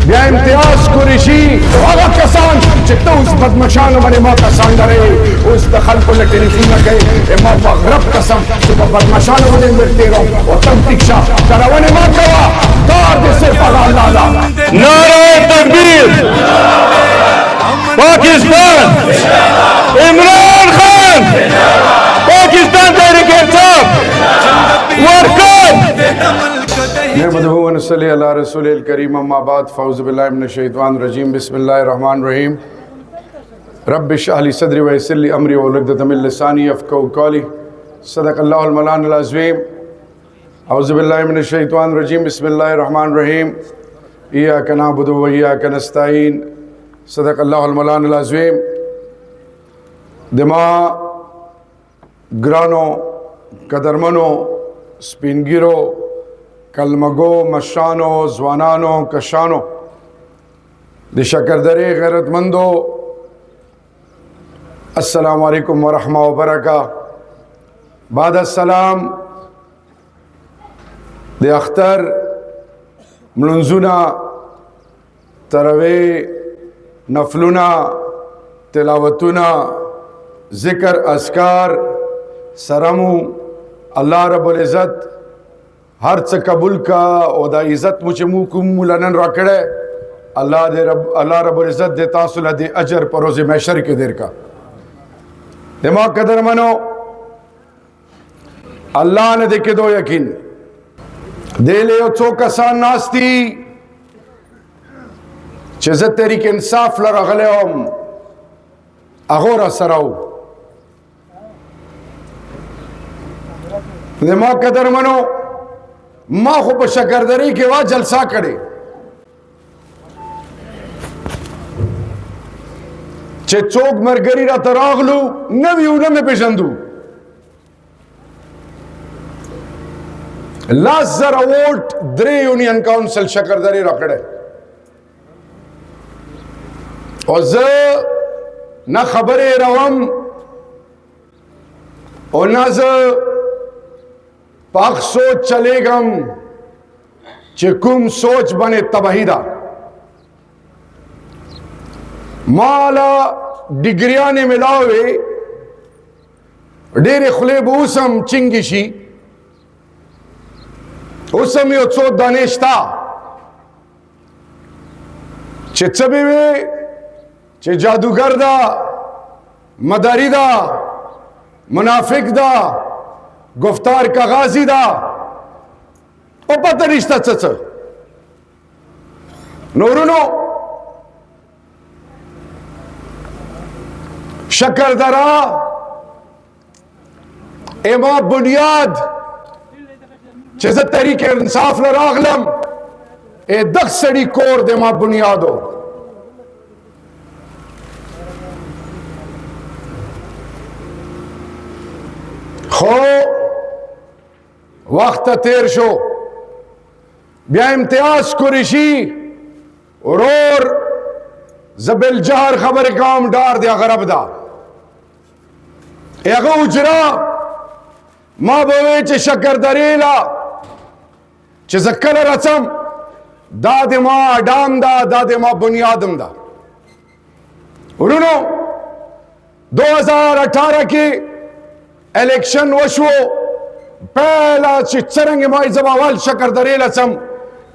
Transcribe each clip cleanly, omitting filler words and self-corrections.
بیا امتیاز قریشی هغه کسان چې ته اوس بدمشانو باندې ما کسان لرې اوس د خلکو له ټلیفونه کوي ما په غرب قسم چې په بدمشانو باندې مې تېروم او تم ټیک شه کارونې ما کوه کار دې صرف هغه الله ده. نعرہ تکبیر پاکستان عمران خان پاکستان تحریک انصاف ورکن. نحمده ونصلي على رسوله الكريم اما بعد فاعوذ بالله من الشيطان الرجيم بسم الله الرحمن الرحيم رب اشرح لي صدري ويسر لي امري واحلل عقدة من لساني يفقهوا قولي صدق الله المولانا العظيم. اعوذ بالله من الشيطان الرجيم بسم الله الرحمن الرحيم اياك نعبد واياك نستعين صدق الله المولانا العظيم. دما گرانو قدرمنو سپینګیرو کلمگو مشانو زوانانو کشانو د شکردرې غیرتمندو السلام علیکم ورحمة وبرکاته. بعد السلام د اختر منځونه تراوی نفلونه تلاوتونه ذکر اذکار سرمو الله رب العزت هر څه قبول کا او دا عزت مو چې مو کوم مولانن راکړه الله رب العزت د تاسو له اجر پر روز محشر کې دیر کا. دماغ قدر منو الله نه دې کېدو یقین دې له یو څو کسان ناستی چې زه تحریک انصاف لرغلی وم هغو را سره و. دماغ قدر منو ما خو په شکردرې کې وا جلسه کړې چې څوک مرګري راته راغلو نوي نه مې پېژندو 10,000 ووټ 3 یونین کاونسل شکردرې راکړې او زه نه خبرې روم او نه زه پاک سوچ چلے گم چې کوم سوچ بنے تباہی دا مالا ڈگریانے ملاوے ډېر خلی به اوسم چنګي شي اوسم یو څو دانې شته چې څه به وي چې جادوګر دا مداري دا منافق دا گفتار کا غازی دا او پتہ رشتہ چچ نورونو شکر درا ایما بنیاد چیزا تحریک انصاف لراغلم اے دخ سڑی کور دے ما بنیادو خو وقت تیر شو بیا امتیاز قریشی ورور زبل جهر خبر کام ډار دی غرب دا هغه اجرا ما به چې شکردرې لا چې زکل رسم دا د ما ډام دا د ما بنیادم دا ورونو 2018 کې الیکشن وشو پہلا چې څرنګه ما زموال شکردرې لسم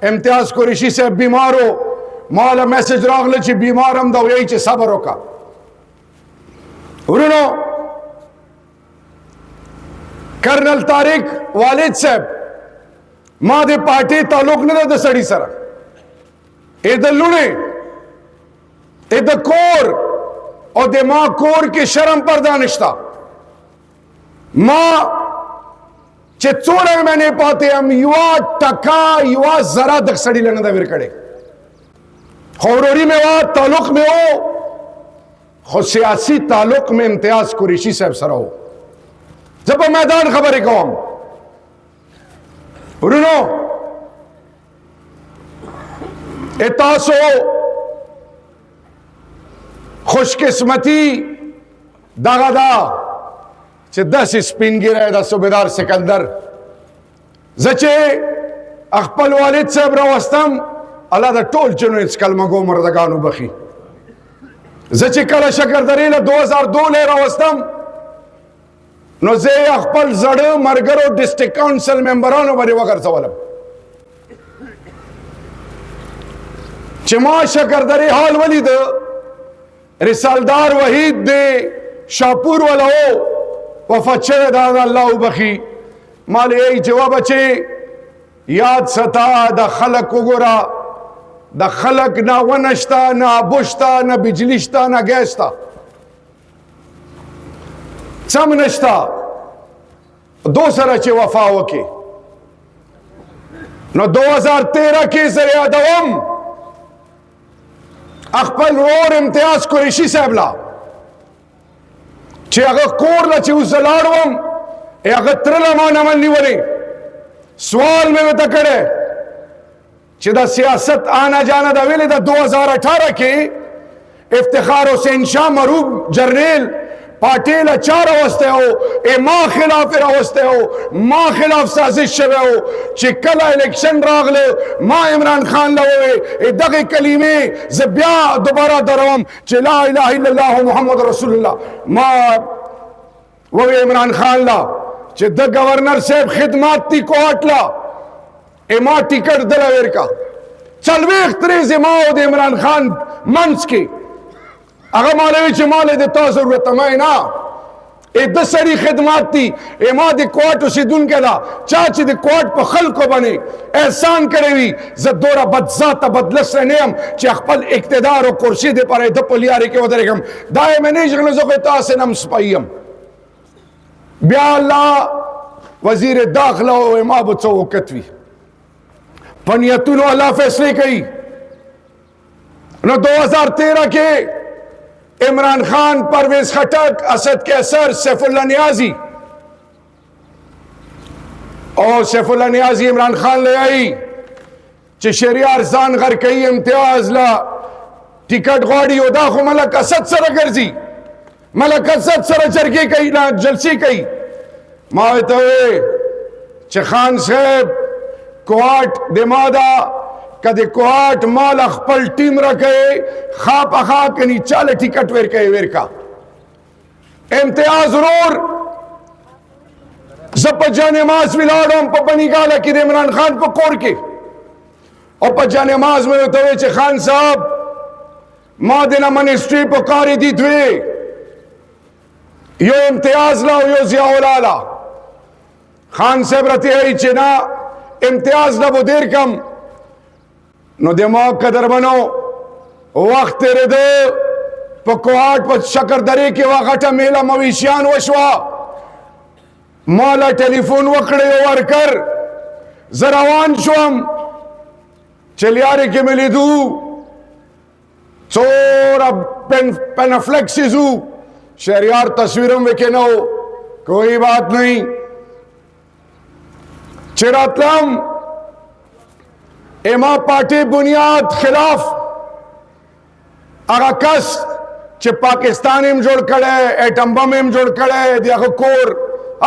امتیاز قریشی سے بیمارو مالا میسج راغله چې بیمارم دا وی چې صبر وکا. ورونو کرنل طارق والد صاحب ما د پارټي تعلق نه د سړی سره اې د لونه اې د کور او د ما کور کې شرم پردا نشتا ما چې څوره مې نه پاتې ام یو ټکا یو زرا د سړی لنه دا ور کړي خوروري مې وا تعلق مې وو خو سیاسي تعلق مې امتیاز قریشی صاحب سره وو. زه په میدان خبرې کوم ورونو تاسو خوش قسمتی دغه دا چې داسې سپینګیری د صوبیدار سکندر زه چې خپل والد صاحب راوستم الله د ټول جنو هیڅ کلمګو مردگانو بخي. زه چې کله شکردرې له 2002 راوستم نو زه خپل زړه مرګرو ډسټریکټ کونسل ممبرانو باندې وګرځولم چې ما شکردرې حال ولید. رسالدار وحید دی شاپور والا او وفات شوی دا الله وبخي. مال یې جواب چې یاد ستا د خلق وګورا، د خلق نه ونشتا، نه بوشتا، نه بجلیشتا، نه ګیستا، سم نشتا. دو سره چې وفا وکي نو 2013 کې زه یادوم خپل ورور امتیاز قریشي صاحب لا چې هغه کور له چې اوس لاړم هغه تر له ما نه نیولې. سوال مې وته کړی چې دا سیاست آنا جانا دا ویلې د 2018 کې افتخار حسین شاه مروب جرنیل پاٹیل چار وسته ہو ما خلاف راوسته ہو، ما خلاف سازش شوه ہو چې کله الیکشن راغله ما عمران خان لوي دغه کلمې زبیا دوباره دروم چې لا اله الا الله محمد رسول الله. ما وې عمران خان لا چې د گورنر صاحب خدمات تی کوټ لا ما ټیکټ دلویر کا چلويخ ترې ما او د عمران خان منس کې هغه مالوي چې مال د تاسو ضرورت مې نه د سری خدمات دي ما د کوټ اوسیدونکو دا چا چې د کوټ په خلکو باندې احسان کړی وي زه دوره بد ذات بدلس نه يم چې خپل اقتدار او کرسي د پاره د پلیاري کې ودرېږم. دا مې نه ځغله زه تاسو نم سپایم. بیا الله وزیر داخله او ما به څه وکټوي پنیتونو الله فیصله کوي. نو 2013 کې عمران خان، پرویز خٹک، اسد کیسر، سیف اللہ نیازی اور سیف اللہ نیازی عمران خان لے آئی چه شریعر زان غر کئی امتیاز لا ٹکٹ غاڑی او دا خو ملک اسد سر گرزی، ملک اسد سر جرگی کئی نا جلسی کئی. ماویتوے چه خان صاحب کوارٹ دمادا کدی کوارٹ مال خپل ټیم راکې خاپ اخا کني چاله ټیکټ ورکې ورکا امتیاز ورور زپ جانماز ویلاړم په بنیګاله کې د عمران خان په کور کې او په جانماز مې ته چې خان صاحب ما د منسټري په کار دي دوی یو امتیاز لا او یو ضیاء الله خان صاحب راته ای چې نا امتیاز لا بو دیر کم نو دماغ قدر بنو وقت تیرے دو پا کوهاٹ پا شکردری کی وقتا میلا مویشیان وشوا مالا ٹیلیفون وکڑے ورکر زروان شوم چلیاری کی ملی دو چورا پینفلیکسی زو شہریار تصویرم وکینو کوئی بات نہیں چراتلم اما پارٹی بنیاد خلاف اگا کس چه پاکستان ام جوڑ کڑے ایٹم بم ام جوڑ کڑے دی اگا کور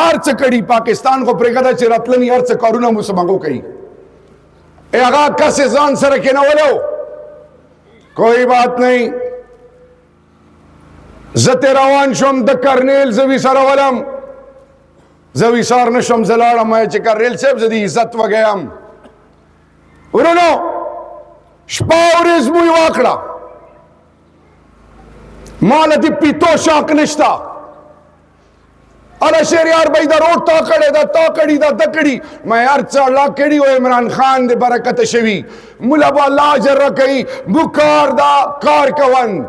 ارچ کڑی پاکستان کو پریگدا چه رتلنی ارچ کارونا مسمانگو کئی اے اگا کس ازان سرکینا ولو کوئی بات نہیں. زت روان شم د کرنیل زوی سر ولم زوی سار نشم زلارم میں چه کرنیل سیب زدی عزت وگیم ورونو شپاورز موی واکڑا مالا دی پیتو شاک نشتا علا شہریار بھائی دا روڈ تا کڑی دا دکڑی میں ارچا اللہ کڑی ہوئے عمران خان دے برکت شوی ملا با اللہ جر رکھئی بکار دا کار کون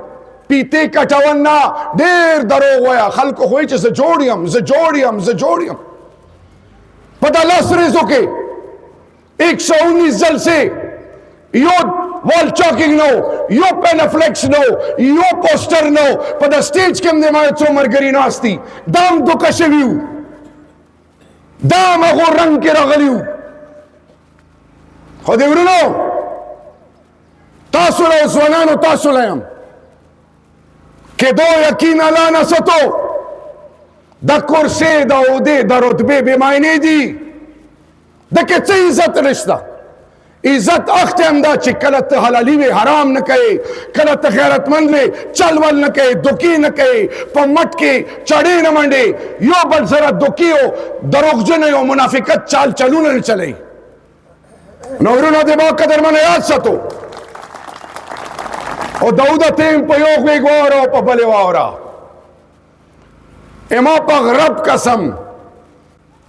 پیتے کٹون نا دیر درو ہویا خلق ہوئی چھ زجوڑیم پتہ لس ریزو کے 119 جلسے یو وال چاکنگ نو یو پینفلیکس نو یو پوسٹر نو پدا سٹیج کم دے مائے چو مرگری ناستی دام دو کشویو دام اگو رنگ کے رغلیو خود ورنو تاسو لے زوانانو تاسو لیم کہ دو یقین لانا ستو دا کرسی دا عہدے دا رتبے بے معنی دی دکه څه عزت نشته عزت اخت هم دا چې کله ته حلالي وي حرام نه کوي، کله ته غیرتمند وي چل ول نه کوي، دوکي نه کوي، په مټ کې چړې نه منډې، یو بل سره دوکي او دروغجن او منافقت چال چلونه نه چلی. نو ورونو د ما قدرمنو یاد ساتو، او داود تیم په یو غوږ واوره او په بلې واوره. اما په رب قسم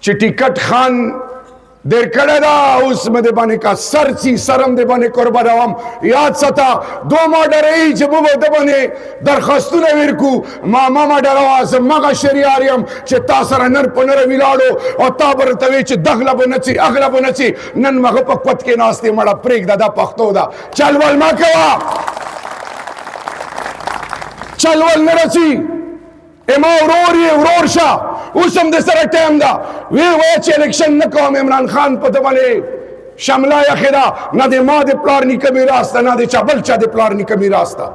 چې ټیکټ خان دیر کړه دا اوس مې د باندې کا سر چی سرم د باندې قربانوم. یاد ساته دو ما ډرې چې بو د باندې درخواستونه ورکو ما ډروا زمغه شریار يم چې تاسو سره نر پنر ویلاړو او تا برته وی چې دغله بنچي اغله بنچي نن مغه په پت کې ناشته مړه پریک دا پښتو دا چلول ما کوا چلول نرسي اما ورور شاه اوس هم د سره ټایم دا وی چې الیکشن نه کوم عمران خان په دمنه شمله یخدا نه د ما د پلار نیکه میراث نه د چا بل چا د پلار نیکه میراث تا.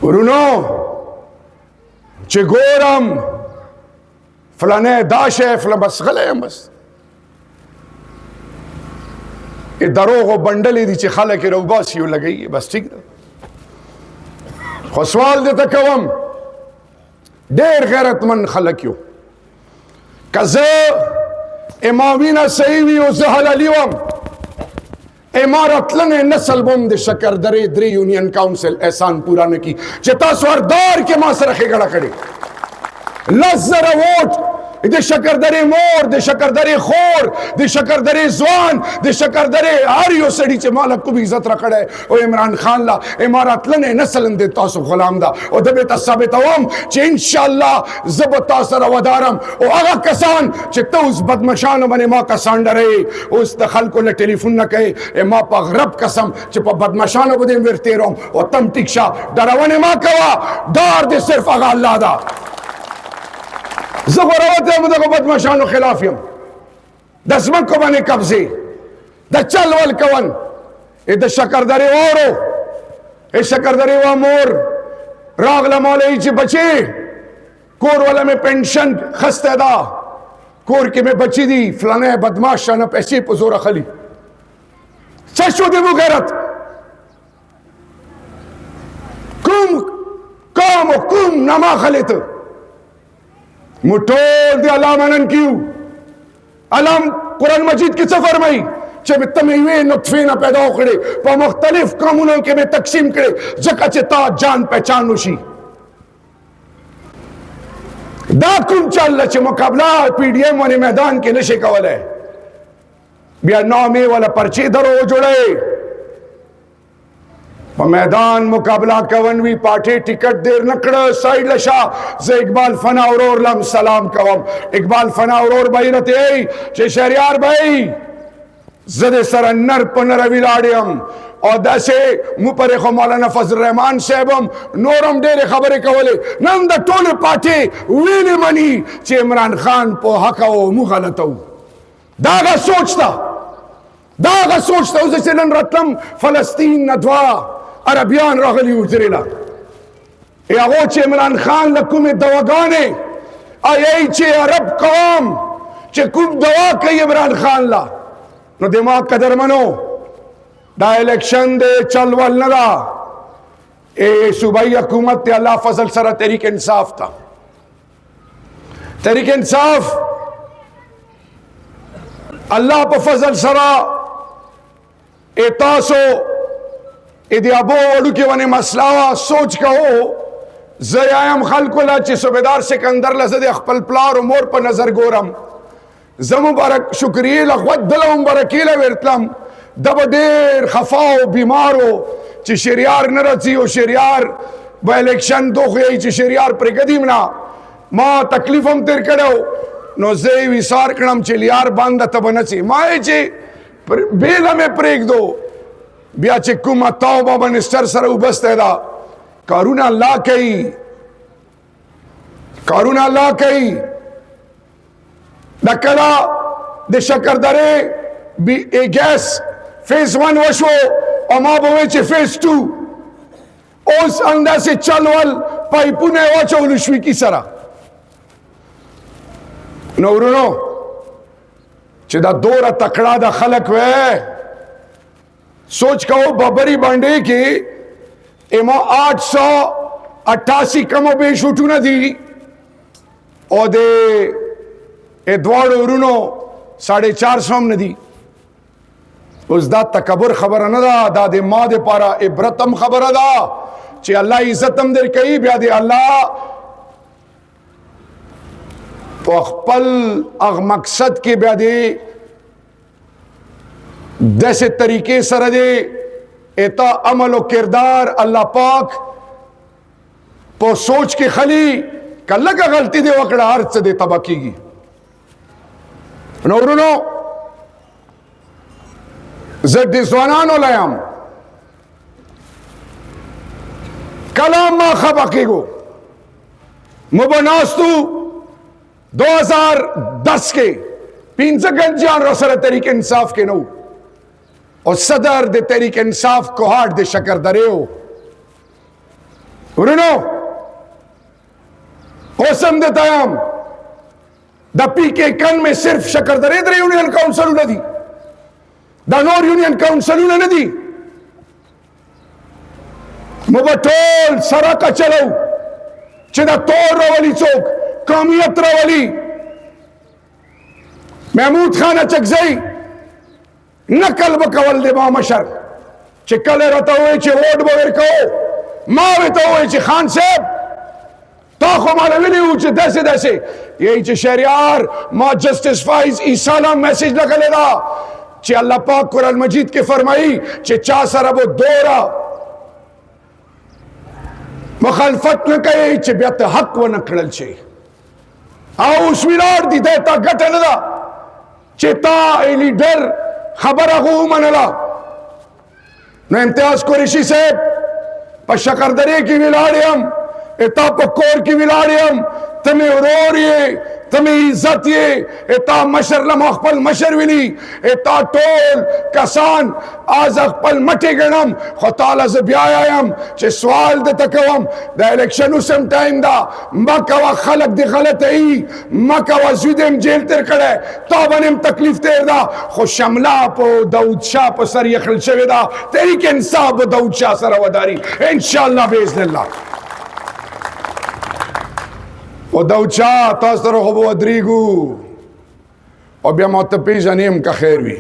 ورونو چې ګورم فلانه داشه فلان بس غلې بس ا دروغ بندلې دي چې خلک روباسي لګي بس ٹھیک ده. خو سوال دې ته کوم ډېر غیرتمند خلک یو که زه امامینه صحیح وي او زه حلالي وم امارتلنې نسل بم د شکردرې درې یونین کاونسل احسان پورا نه کی چې تاسو هردار کې ما سره ښېګړه کړې 10,000 ووټ د شکردرې مور د شکردرې خور د شکردرې ځوان د شکردرې هر یو سړي چې مالا کوم عزت را کړی او عمران خان لا امارتلنې نسل د تاسو غلام ده او د به ثابتوم چې ان شاء الله زه به تاسو سره ودارم او هغه کسان چې ته اوس بدمشانو باندې ما کسان ډرې اوس د خلکو له ټلیفون نه کوي ما په غرب قسم چې په بدمشانو باندې ورتېروم او تم ټیک شه ډرونه ما کوه دار دې صرف هغه الله ده. زه غوروت یم دغه بدمشانو خلاف یم د ځمکو باندې قبضې د چل ول کون د شکردرې وارو شکردرې وا مور راغله مولوي چې بچې کور والا مې پنشن خسته ده کور کې مې بچی دي فلانه بدماشانه پیسې په زور اخلي څه شو دې مو غیرت کوم نما خلیت مٹول دی اللہ منن کیوں علام قرآن مجید کی څه فرمائی چې تمہیں وی نطفے نہ پیدا کړي په مختلف قومونو کې به تقسیم کړي ځکه چې تا جان پہچان وشي دا کوم چل چې مقابله پی ډی ایم باندې میدان کې نشي کولای بیا نامې ولا پرچې درو جوړي په میدان مقابله کون وی پارټي ټیکټ دیر نکړه سایډ لشا زه اقبال فنا اورور لم سلام کوم اقبال فنا اورور بایرته چې شهریار بھائی زده سره نر پنر ویلاړم او داسې مو پر خو مولانا فضل الرحمن صاحبم نورم ډېر خبرې کولې نن د ټوله پارټي ویلې مني چې عمران خان په حق او مو غلطو داغه سوچتا اوس چې نن راتلم فلسطین ندوا عربیان راغلی وزریلا هغه چې عمران خان له کومې دواګانې آی چې عرب قوم چې کوم دوا کوي عمران خان لا نو دماغ قدر منو دا الیکشن دے چلول نہ دا اے صوبائی حکومت تے اللہ فضل سره تحریک انصاف تھا تحریک انصاف اللہ پا فضل سره تاسو ادی ابو وړو کې ونه مسله سوچ کهو زیایم خلکو لا چې صوبیدار سکندر لزه د خپل پلار او مور په نظر ګورم زه مبارک شکریه لغوت دل مبارکي له ورتلم د ډېر خفا او بیمارو چې شریار نه راځي او شریار به الیکشن دوه چې شریار پر قدیم نه ما تکلیف هم تیر کړو نو زه وسار کړم چې لیار باندې ته بنسي ما چې بیل میں پریک دو بیا چې کومه توبه منسٹر سره وبسته دا کارونه الله کوي دا کلا د شکردرې گیس فیز 1 وشو او ما به وی چې فیز 2 اوس انداسې چلول پایپونه واچول شوي کی سره نو ورونو چې دا دوره تکړه د خلق وې سوچ کو ببری باندې کې ایما 888 کمو به شوټونه دي او د ادوارډ ورونو 450 هم نه دي. اوس دا تکبر خبره نه ده، دا د ما د پاره عبرتم خبره ده چې الله عزت هم در کوي. بیا د الله په خپل اغ مقصد کې بیا د داسې طریقې سره دی اتا عمل و کردار الله پاک په سوچ کې خلی کله کا غلطی دی وکړه هر څه دی تبا کیږي. نورونو زه د ځوانانو لایم کلام ما خبا کیږو مبناستو 2010 کې 15 گنجان رو سره تحریک انصاف کې نو اور صدر د تحریک انصاف کوهاټ د شکردرې و ورونو اوسم د تایم د پی کې کن میں صرف شکردرې در یونین کاونسلونه دي، دا نور یونین کاونسلونه نه دي. مبټول سره کا چلو چې دا تور راولي څوک قومیت راولي. محمود خان اچکزئی نقل بکول دی ما مشر چې کله راته وایي چې ووټ به ورکوو ما ورته وایي چې خان صاحب تا خو ماله ویلي وو چې داسې داسې یہی چې شهریار ما جسټس فایز عیساله میسج لګلی دا چې الله پاک قرآن مجید کې فرمایي چې چا سره به دوره مخالفت نه کوي چې بیا ته حق ونه کړل شي. او اوس ویلاړ دي دی تا ګټه نه ده چې تا لیډر خبره خو ومنله. نو امتیاز قریشي صاحب په شکردرې کې ولاړ یم، اتا په کور کې ولاړ یم، ته مې ورور یې، ته مې عزت یې، اتا مشر له ما خپل مشر ویلي، اتا ټول کسان از خپل مټې ګڼم. خو تاله زه بیا یم چې سوال درته کوم د الیکشن اوسم ټایم ده مه کوه خلک دې غلطه یي مه کوه زوی دې م جیل تېر کړی تا باندې م تکلیف تېر ده. خو شمله په داود شاه په سر یخل شوې ده، تحریک انصاف به داود شاه سره وداري انشاءالله باذن الله. او داود شاه تاسو سره خو به ودرېږو او بیا ما ته پېژنې که خیر وي.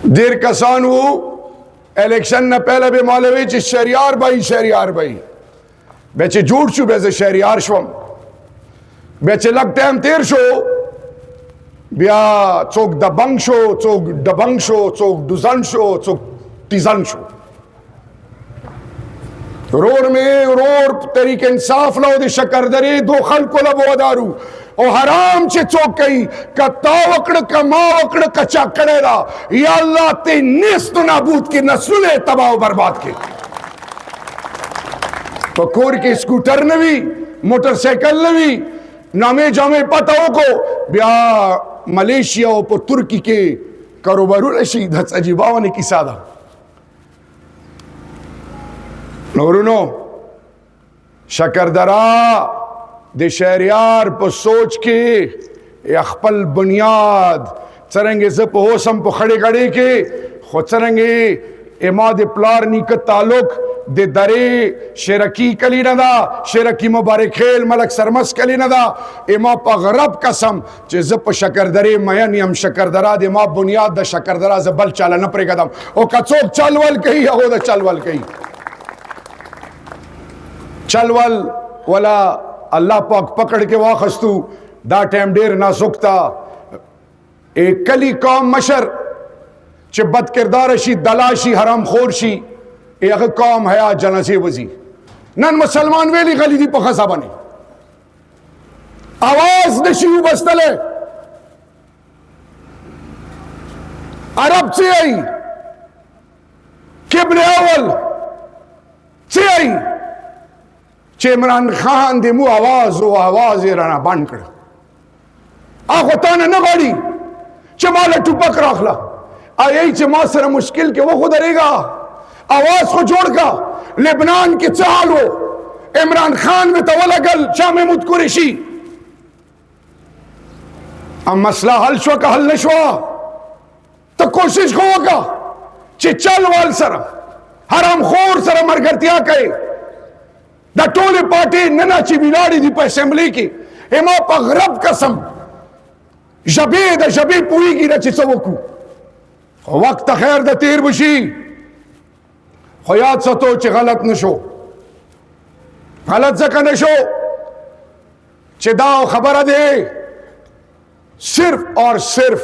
ډېر کسان وو الیکشن نه پهله به ماله وی چې شهریار بهی شهریار بهی. بیا چې جوړ شو بیا زه شهریار شوم. بیا چې لږ ټایم تېر شو بیا څوک دبنګ شو، څوک ډبنګ شو، څوک ډوزن شو، څوک ټیزن شو. ورور میں ورور تحریک انصاف لو د شکردرې دو خلکو له به ودارو او حرام چې څوک کوي که تا وکړه که ما وکړه که چا کړی ده یا الله ته نیست و نابود کې نسلونه تباه و برباد کې. په کور کې سکوټر نه وي، موټر سایکل نه وي، نامې جامې پته وکړو بیا ملیشیا او په ترکی کې کاروبارونه شي. دا عجیبه کیسه ده. نورونو شکردرا د شهریار په سوچ کې خپل بنیاد څرنګه زه په اوسم په خړې غړې کې خو څرنګه اما د پلار نیکه تعلق د درې شرکی کلی نه ده، شرکی مبارک خیل ملک سرمس کلی نه ده. اما په غرب قسم چې زه په شکردرې مین یم، شکردرا د ما بنیاد د شکردرا زه بل چاله نه پرېږدم. او که څوک چلول کوي هغه د چلول کوي. چلول ولا الله پاک پکڑ کے واخستو دا ٹائم ډیر نازک تا. ایک کلی قوم مشر چې بد کردار شي، دلاشي، حرام خور شي، هغه قوم حیا جنازې وځي. نن مسلمان ویلی غلی دی په ښځه باندې आवाज نشي وبستلی. عرب څه وایي کبر اول څه وایي چې عمران خان دې مو आवाज او आवाज یې رانه بند کړ. هغه تانه نه غواړي چې ماله ټوپک راخله آئی چې ما سره مشکل کې و خو درېږه आवाज خو جوړ کا. لبنان کې څه حال و عمران خان مې ته ولګل شاه محمود قریشي अब मसला हल शो का हल नशवा तो कोशिश होगा कि चल वाल सर हराम खोर सर मरगरतिया कहे द टोली पार्टी ननाची बिलाड़ी दी पर असेंबली की एमा पगरब कसम जबी पूरी की रची सबको वक्त खैर द तीर बुशी खयात सतो चे गलत नशो गलत जका नशो चे दाव खबर दे सिर्फ और सिर्फ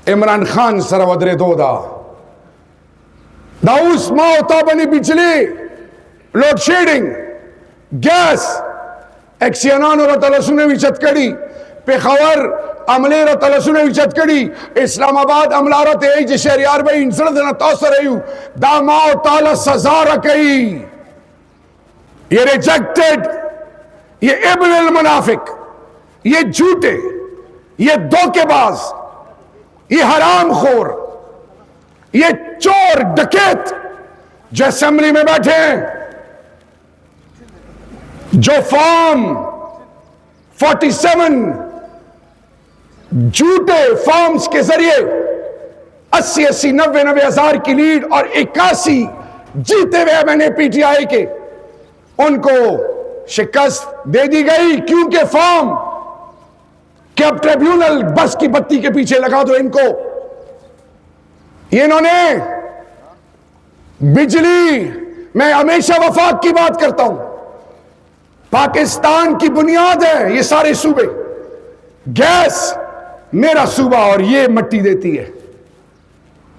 इमरान खान सरवदरे दोदा दाऊस माओता बनी बिजली लोड शेडिंग गैस एक्सियनान और तलसुने विचत कड़ी पेखावर अमले र तलसुने विचत कड़ी इस्लामाबाद अमलारत है जे शहरियार भाई इंसर देना तौसर है दा माओ ताला सजा रखी ये रिजेक्टेड ये इब्न मुनाफिक ये झूठे ये धोखेबाज ये हरामखोर ये चोर डकैत जो असेंबली में बैठे हैं जो फॉर्म 47 झूठे फॉर्म्स के जरिए 80-90 हजार की लीड और 81 जीते हुए मैंने पीटीआई के उनको शिकस्त दे दी गई क्योंकि फॉर्म कि अब ट्रिब्यूनल बस की बत्ती के पीछे लगा दो इनको। इन्होंने बिजली, मैं हमेशा वफाक की बात करता हूं, पाकिस्तान की बुनियाद है ये सारे सूबे। गैस मेरा सूबा और ये मट्टी देती है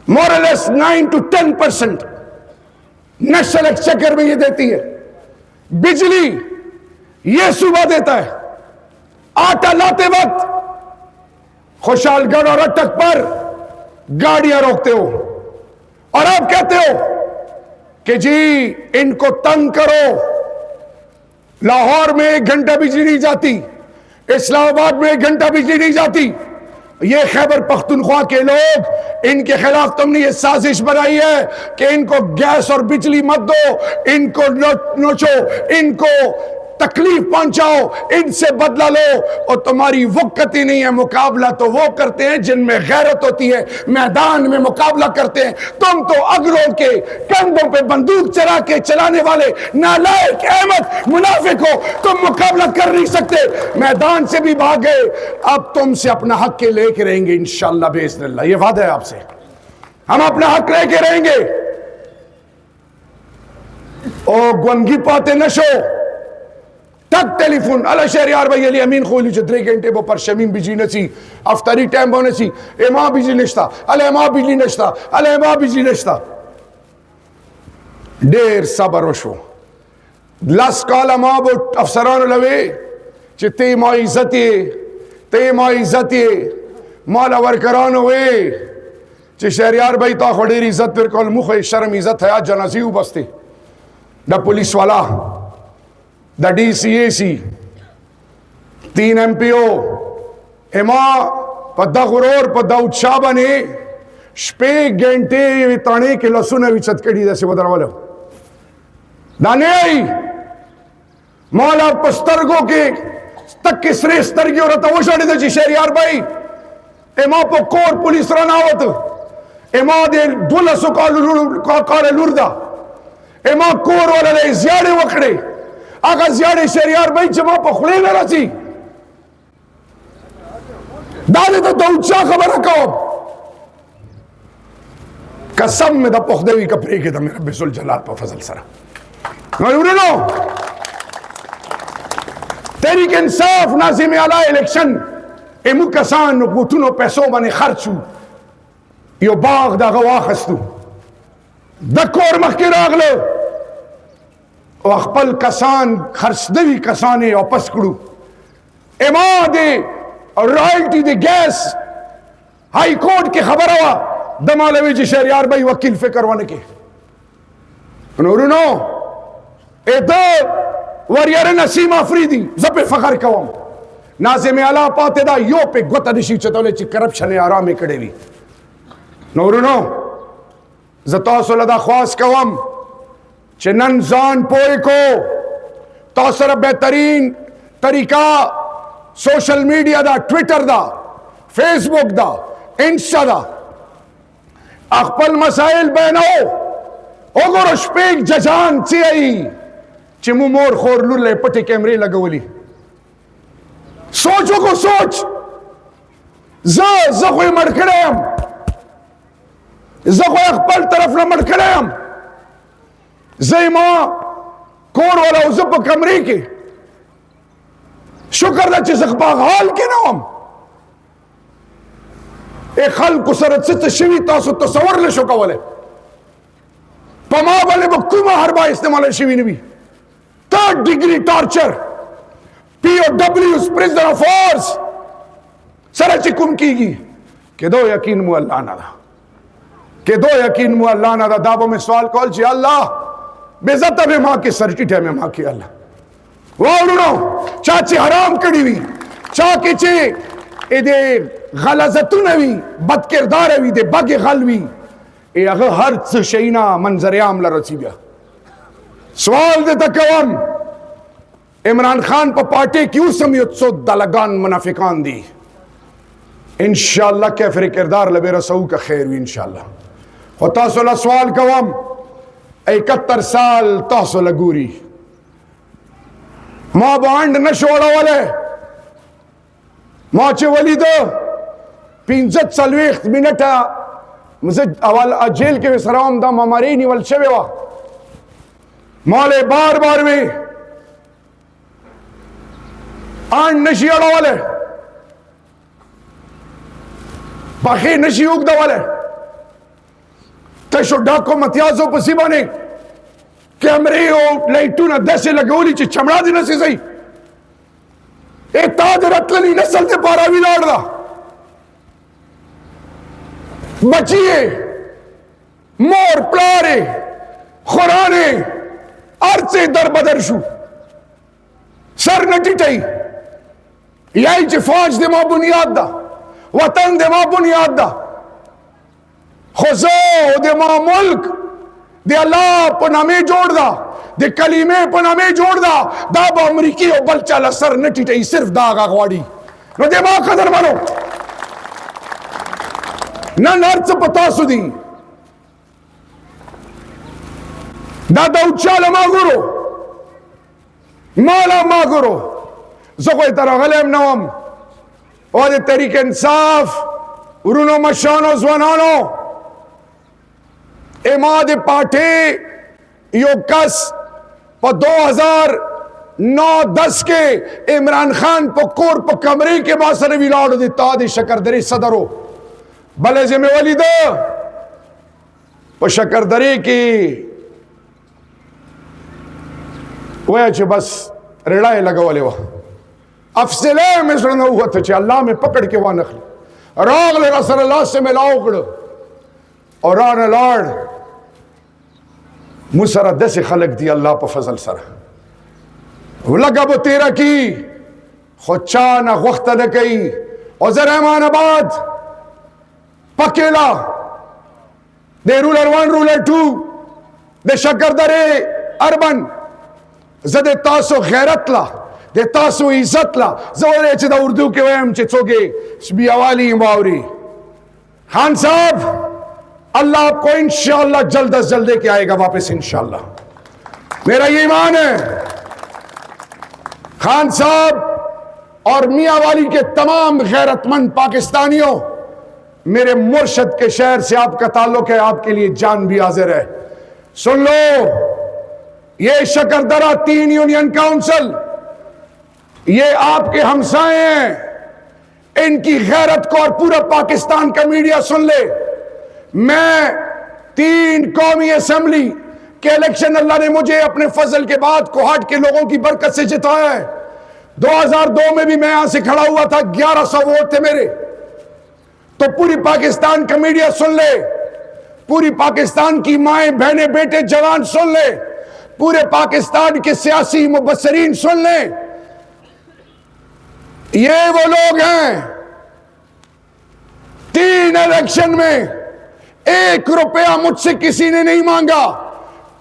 मोरलेस 9 to 10% नेशनल एक्सचेकर में ये देती है। बिजली ये सूबा देता है। आटा लाते वक्त खुशहालगढ़ और अटक पर गाड़ियां रोकते हो और आप कहते हो कि जी इनको तंग करो। लाहौर में 1 घंटा बिजली नहीं जाती, इस्लामाबाद में 1 घंटा बिजली नहीं जाती। ये खैबर पख्तूनख्वा के लोग, इनके खिलाफ तुमने ये साजिश बनाई है कि इनको गैस और बिजली मत दो, इनको नोचो, इनको तकलीफ पहुंचाओ, इनसे बदला लो। और तुम्हारी वक़्त ही नहीं है। मुकाबला तो वो करते हैं जिनमें गैरत होती है, मैदान में मुकाबला करते हैं। तुम तो अगलों के कंधों पे बंदूक चला के चलाने वाले नालायक अहमद मुनाफिक हो। तुम मुकाबला कर नहीं सकते, मैदान से भी भाग गए। अब तुमसे अपना हक के लेके रहेंगे इंशाअल्लाह बेइज़्निल्लाह। ये वादा है आपसे, हम अपना हक लेके रहेंगे। ओ गुनगी पाते नशो तक टेलीफोन अला शहरियार भाई अली अमीन खोली जो 3 घंटे वो पर शमीम बिजली नसी अफ्तारी टाइम बोने सी एमा बिजली नश्ता अले एमा बिजली नश्ता अले एमा बिजली नश्ता। देर सबर वशो लस काला मा बो अफसरान लवे चिते मा इज्जती ते मा इज्जती माला वर्करान हुए चे शहरियार भाई तो खडेर इज्जत फिर कल मुख शर्म इज्जत है जनाजी बस्ती द पुलिस वाला द DCAC 3 MPO एमा पद्दा गुरोर पद्दा उत्साह बने स्पे घंटे ताने के लसुन विचत कड़ी जैसे बदरवाले दाने आई मौला पस्तरगो के तक के श्रेष्ठ स्तर की औरत वो शाड़ी दे शहरियार भाई एमा पो कोर पुलिस रनावत एमा दे दुला सुकाल लुरदा एमा कोर वाला ले ज्यादे वकड़े आगा ज्यादा शहरियार भाई जमा पखड़े न रची दादे तो दौचा खबर कहो कसम में द पखदेवी कपड़े के दम रब सुल जलाल पर फजल सरा नो तहरीक इंसाफ नाज़िम आला इलेक्शन एमु कसान बुतुनो पैसों बने खर्चू यो बाग दा गवा खस्तू दकोर मखके रागलो अखपल कसान खर्चदवी कसाने वापस करू एमा दे रॉयल्टी दे गैस हाई कोर्ट के खबर हुआ दमालवी जी शहरियार भाई वकील पे करवाने के नूरुनो ए दो वरियर नसीम अफरीदी जपे फखर कवम नाज़िम आला पाते दा यो पे गोतदिशी चतोले ची करप्शन आराम कड़ेवी नूरुनो जता सोलदा ख्वास कवम चनन जान पोए को तौसर बेहतरीन तरीका सोशल मीडिया दा, ट्विटर दा, फेसबुक दा, इंस्टा दा अखपल मसाइल बहनो ओगोर शपेक जजान चियाई चिमू मोर खोर लुले पटी कैमरे लगवली सोचो को सोच ज़ मड़खड़ेम ज़ अखपल तरफ न मड़खड़ेम ज़ मां कोर वाला उज़प कमरे के शुक्र दा चिज़ हाल के नाम एक खल कुसरत से तशवी तासु तसवर ले शुका वाले पमा वाले बकुमा हर बार इस्तेमाल शिवी ने भी 3rd degree torture POWs prisoner of Wars sir चिकुम कीगी के दो यकीन मु अल्लाह ना के दो यकीन मु अल्लाह ना दाबो में सवाल कॉल जी अल्लाह बेजत में मां के सर्टिट है में मां के अल्लाह वाह चाची हराम कड़ी हुई चाके चे एदे गलजतु नवी बद किरदार हुई दे बग गलवी ए अगर हर शैना मंजर आम लरसी गया सवाल दे तकवम इमरान खान पर पार्टी क्यों समियत सो दलगान मुनाफिकान दी इंशाअल्लाह के फिर किरदार लबे रसू का खैर हुई इंशाअल्लाह और तासुला सवाल कवम 71 साल तासुला गुरी मां बांड न छोड़ा वाले माचे वली दो 45 मिनट मुझे अवल जेल के विसराम दा ममारी निवल शवेवा माले बार बार में आन नशी अड़ा वाले पाखी नशी उगदा वाले तशो डाको मतियाजो पसीबा ने कैमरे हो लाइटू ना दसे लगोली च चमड़ा दी नसी सही ए ताज रतलनी नस्ल ते पारा भी लाड़दा बचिए मोर प्लारे खुराने अर्चे दर बदरशु सर न टिटई यही च फौज दे मां बुनियाद दा वतन दे मां बुनियाद दा खुजो दे मां मुल्क दे अल्लाह पर नामे जोड़ दा दे कलीमे पर नामे जोड़ दा दाब अमरीकी और बल चला सर न टिटई सिर्फ दागा गवाड़ी न दे मां कदर मानो न नर्च पता सुधी दादा उच्चाल मागुरो माला मागुरो ज़ोक़े तरह गलेम नवम और तरीके इंसाफ उरुनो मशानो ज़वानानो इमाद पाठे योकस पर 2009-10 के इमरान खान पकोर पर कमरे के बासर भी लाड़ देता दे शकरदरे सदरो भले जिम्मे वाली दो वो शकरदरे की वह बस रेड़ाए लगा वाले वह अफसले में सुना हुआ था चे अल्लाह में पकड़ के वहां नखली राग ले रसूलुल्लाह से मिलाओ कड़ो और रान लाड़ मुसरा दस खलक दी अल्लाह पर फजल सर लगा वो तेरा की खुचा न वक्त न कई और जरहमानाबाद पकेला दे रूलर 1 रूलर 2 दे शकरदरे अर्बन जदे तासो गैरतला दे तासो इज्जतला जोरे च दा उर्दू के वहम च चोगे बियावाली बावरी खान साहब अल्लाह आपको इंशाअल्लाह जल्द अज जल्द लेके आएगा वापस इंशाअल्लाह मेरा ये ईमान है खान साहब और मियांवाली के तमाम गैरतमंद पाकिस्तानियों मेरे मुर्शद के शहर से आपका ताल्लुक है आपके लिए जान भी हाजिर है सुन लो ये शकरदरा 3 यूनियन काउंसिल ये आपके हमसाए हैं इनकी गैरत को और पूरा पाकिस्तान का मीडिया सुन ले मैं 3 कौमी असेंबली के इलेक्शन अल्लाह ने मुझे अपने फजल के बाद कोहाट के लोगों की बरकत से जिताया है 2002 में भी मैं यहां से खड़ा हुआ था 1100 वोट थे मेरे तो पूरी पाकिस्तान का मीडिया सुन ले पूरी पाकिस्तान की माएं बहनें बेटे जवान सुन ले पूरे पाकिस्तान के सियासी मुबस्सरीन सुन ले ये वो लोग हैं 3 इलेक्शन में 1 रुपया मुझसे किसी ने नहीं मांगा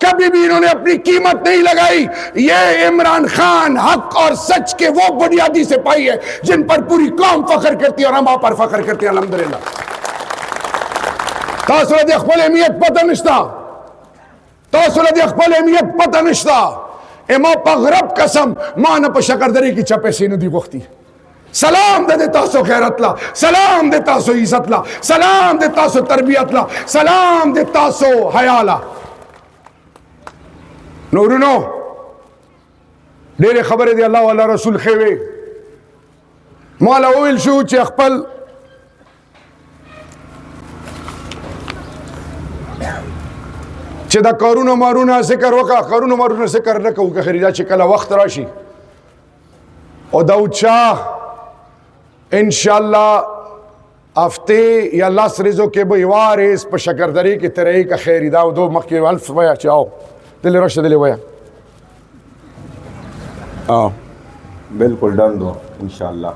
कभी भी इन्होंने अपनी कीमत नहीं लगाई। ये इमरान खान हक और सच के वो बुनियादी सिपाही है जिन पर पूरी कौम फख्र करती है और हम आप पर फख्र करते हैं अल्हम्दुलिल्लाह। तासुलद अखबल अहमियत पता निश्ता, तासुलद अखबल अहमियत पता निश्ता। एमा पगरब कसम मान पर शकरदरी की चपे से नदी वक्ती सलाम दे तासो खैरत ला, सलाम दे तासो इज्जत ला, सलाम दे तासो तरबियत ला, सलाम दे तासो हया ला। नूरुनो डेरे खबर दे अल्लाह वाला रसूल खेवे मौला ओइल शू चे अखपल चे दा करुनो मारुना जिक्र वका करुनो मारुना जिक्र न कहू के खरीदा चे कला वक्त राशि और दाऊद शाह इंशाअल्लाह हफ्ते या लास रिजो के बवार इस पर शकरदरी की तरह का खैर दाऊ दो मक्के अल्फ वया चाओ दिल रश दिल वया बिल्कुल डन दो इंशाअल्लाह।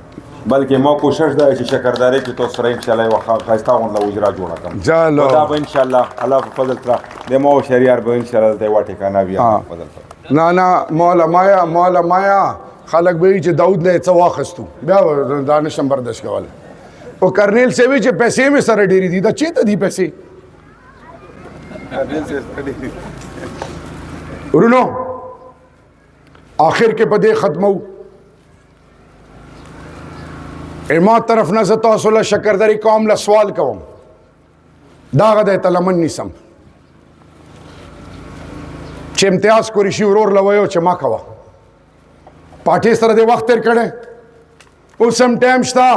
बल्कि मैं कोशिश दा कि शकरदारे की तो सर इंशाअल्लाह वखा खास्ता उन ला उजरा जोड़ा कम चलो तब इंशाअल्लाह अल्लाह फजल तरा दे मो शरियार ब इंशाअल्लाह ते वाटे का ना भी फजल ना ना मौला माया खालक भी जे दाऊद ने चवाखस्तु ब्या दानिश बर्दाश्त कवाल वो कर्नेल से भी जे पैसे में सर डेरी दी दा चेत दी पैसे रुनो आखिर के पदे खत्म हो इमा तरफ न से तौसुल शकरदरी कौम ला सवाल कवम दाग दे तलमन निसम चे इम्तियाज को ऋषि उरोर लवयो चे मा कवा पार्टी सर दे वक्त कड़े उस टाइम था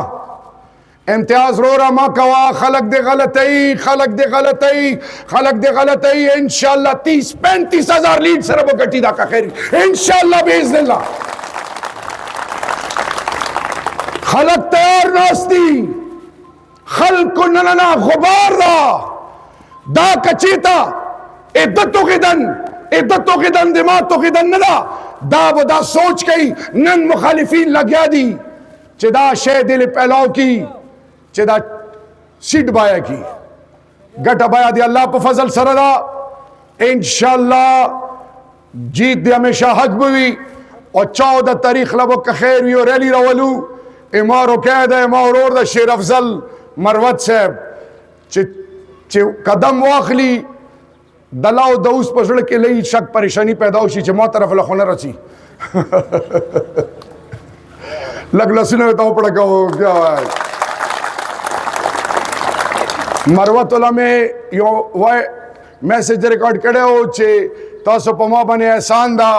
इम्तियाज रोरा मा कवा खलक दे गलतई खलक दे गलतई खलक दे गलतई इंशाअल्लाह 30-35 हजार लीड सर वो गट्टी दा का खैर इंशाअल्लाह बेइज़्निल्लाह खलक तैयार नास्ती खल को नना गुबार दा कचीता इद्दतों के दन दिमागों के दन नदा दा बदा सोच गई नन मुखालिफीन लग्या दी चिदा शे दिल पहलाव की चिदा सीट बाया की गट बाया दी अल्लाह पर फजल सरदा इंशाअल्लाह जीत दे हमेशा हक भी और 14 तारीख लब खैर भी और रैली रवलू इमारो कैद है इमार द शेर अफजल मरवत साहब कदम वाखली दलाओ दऊस पसड़ के लिए शक परेशानी पैदा हो ची मो तरफ लखोना रची लग लसने बताओ पड़ा क्या मरवतुल्ला में यो वह मैसेज रिकॉर्ड करे हो चे तो पमा बने एहसान दा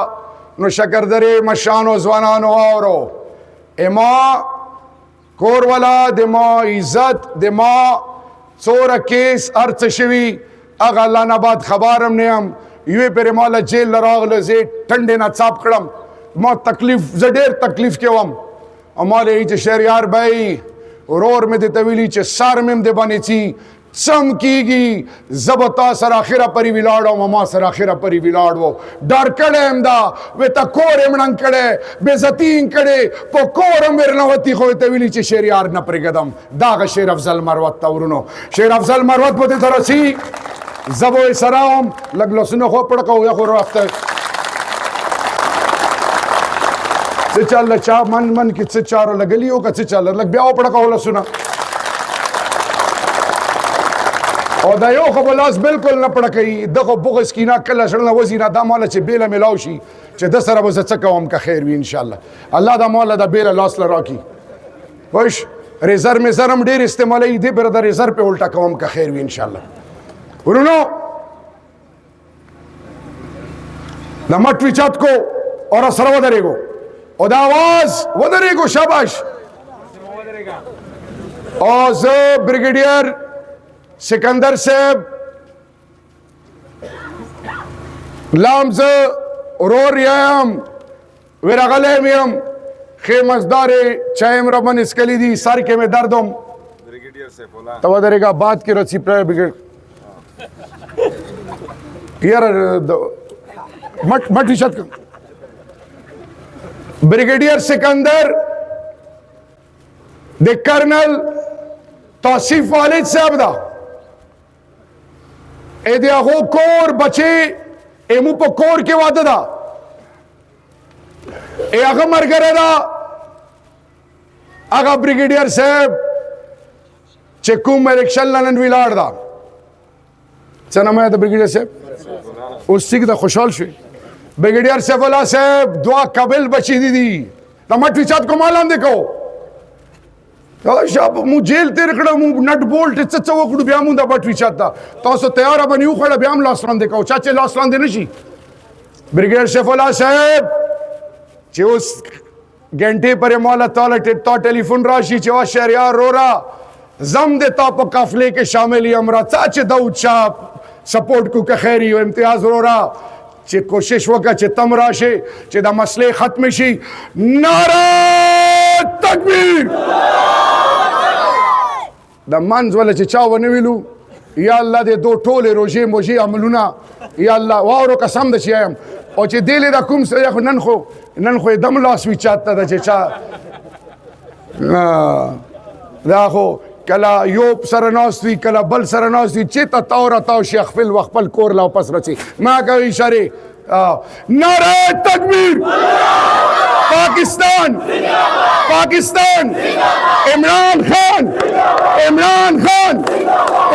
नो शकरदरे मशानो जवानानो औरो एमा कोरवाला दिमा इज्जत दिमा चोर केस अर्थ शिवी अग अल्लाह नाबाद खबारम ने हम यूए पेरे माला जेल लरागल जे ठंडे ना चाप कड़म मा तकलीफ जडेर तकलीफ के वम अमाले ही शहरियार भाई रोर में दे तवीली चे सार में दे बने ची चमकीगी जबता सराखिरा परी विलाड़ो ममा सराखिरा परी विलाड़ो डर कड़े हमदा वे तकोर एमणं कड़े बेजतीन कड़े पोकोर मिरनवती को तवीली चे शहरियार न परिगदम दाग शेर अफजल मरवत तवरुनो शेर अफजल मरवत बोते तरसी जबो सराम लगलो सुनो खो पड़को या खो रफ्ते से चल चा मन मन कि से चारो लगलियो का से चल लग ब्याओ पड़को होला सुना और दयो खबलास बिल्कुल न पड़कई देखो बुगस की ना कल शरना वजीना दा मौला चे बेला मिलाउशी चे दसरा बस चकम का खैर भी इंशाअल्लाह अल्लाह दा मौला दा बेला लॉस लराकी वश रिजर्व में जरम डेर इस्तेमाल ही दे पर रिजर्व पे उल्टा कौम का खैर भी इंशाअल्लाह उन्होंने दा मट विचात को और असर वदरेगो और दा आवाज वदरेगो शाबाश और ब्रिगेडियर सिकंदर साहब लामज रोरियम विरगलेमियम खेमसदारे चायम रमन इसकली दी सर के में दर्दम ब्रिगेडियर से बोला तो वदरेगा बात की रची ब्रिगेड यार मट मट विशत ब्रिगेडियर सिकंदर द कर्नल तौसीफ वालिद साहब दा एदे अगो कोर बचे ایمو په کور کې واده ده ای هغه مرګره ده هغه بریګیډیر صاحب چې کوم الیکشن نن ویلاړ ده څه نامه یې د بریګیډیر صاحب اوس ټیک ده خوشحال شوي بریګیډیر سیف الله صاحب دعا قابل بچی دي د مټ وچات کو مالان دې کو شاب مو جیل تیر کړه مو نټ بولټ څه څه وکړو بیا مو د مټ وچات دا تاسو تیار باندې خړه بیا هم لاس لاندې کو چا چې لاس لاندې نشي بریګیډیر سیف الله صاحب چې اوس घंटे पर मौला ताला तो टेलीफोन राशि चवा शहरियार रोरा जम दे तो काफले के शामिल हमरा चाचे दाऊद शाह सपोर्ट को खैरी हो इम्तियाज रोरा चे कोशिश वका चे तम राशे चे दा मसले खत्म शी नारा तकबीर दा मंज वाले चे चाव नविलू या अल्लाह दे दो टोले रोजे मोजे अमलुना या अल्लाह वारो कसम दे चियम او چې دیلې دا کوم سره نن خو دم لاس وی چاته دا چې چا دا خو کله یو سره ناستوي کله بل سره ناستوي چې ته تاو شیخ خپل خپل کور لا واپس رسي ما کوي اشاره نعره تکبیر پاکستان پاکستان عمران خان عمران خان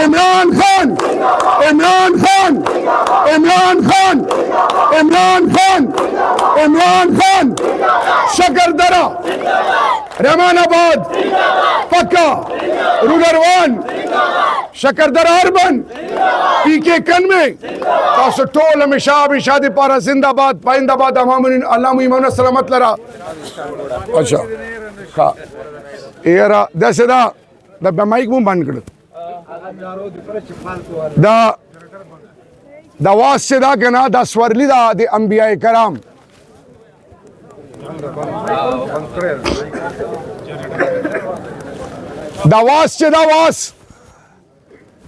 عمران خان عمران خان عمران خان عمران خان عمران خان شکردرا رحمان آباد پکا رولر وان شکردرا اربن پی کے کن میں تاسو ټول ہمیشہ ہمیشہ دے پارا زندہ باد پائندہ باد امامن اللہ ایمان سلامت لرا اچھا خا ایرا دسه دا مایک مو بند کړ دا واسه دا کنه دا سورلی دا د انبیاء کرام دا واسه دا واس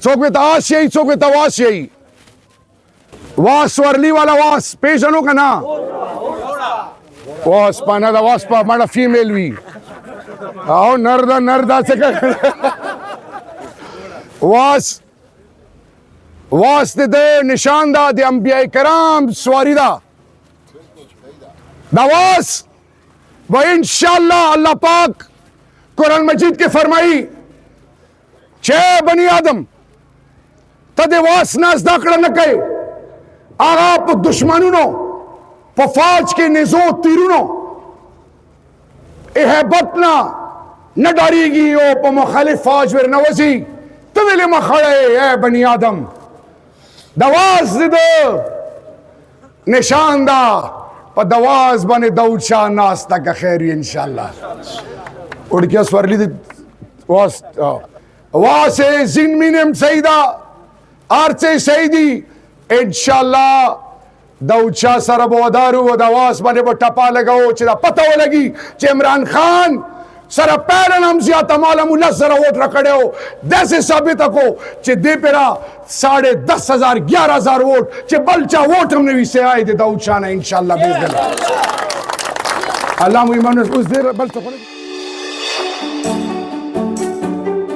څوک ته آسی څوک ته واسی واس ورلی والا واس پیژنو کنا واس پانا دا واس پا ماڑا فیمیل وی او نردا څنګه واس دے نشان دا دے انبیاء کرام سواری دا واس و انشاءاللہ اللہ پاک قرآن مجید کے فرمائی چھے بنی آدم تا دے واس ناز داکڑا نکے آغا پا دشمنونو پا فاج کے نزو تیرونو احبتنا نہ ڈاری گی او پا مخالف فاج ور نوزی تویلی مخڑے اے بنی آدم دواز دے نشان دا پا دواز بنے داؤد شاہ ناس تک خیری انشاءاللہ اڑکیا سورلی دے واسے زین مینم سیدہ آرچے سیدی انشاءاللہ داؤد شاہ سر بودارو و دواز بنے با ٹپا لگاو چیدہ پتہ ہو لگی چی عمران خان سر پیرن ہم زیادہ مالا منظر ووٹ رکھڑے ہو دیسے ثابت کو چی دے پیرا 10,500 11,000 ووٹ چی بلچا ووٹ ہم نے بھی سے آئے دے داؤد شاہ نے انشاءاللہ بیز دے اللہ ایمان اس دیر بلچا